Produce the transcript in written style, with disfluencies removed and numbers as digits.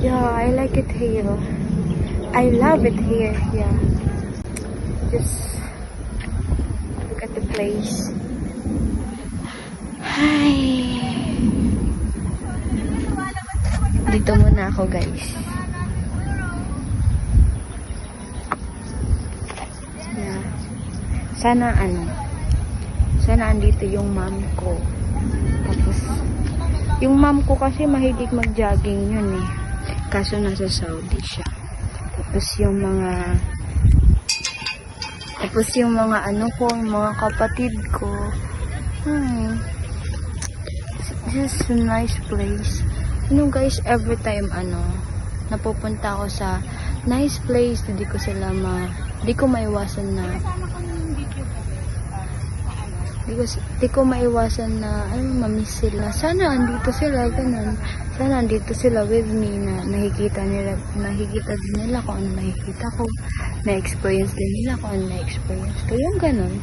Yeah, I like it here. I love it here. Yeah. Just look at the place. Hi. Dito muna ako, guys. Yeah. Sana andito yung mom ko. Tapos, yung mom ko kasi mahilig mag-jogging yun eh. Kaso nasa Saudi siya. Tapos yung mga ano ko, yung mga kapatid ko. This is a nice place. You know guys, every time napupunta ako sa nice place, di ko maiwasan na mamiss sila. Sana andito sila, ganun. Sana andito sila with me na nakikita din nila kung ano nakikita ko. Na-experience din nila kung ano na-experience ko. Yung ganun.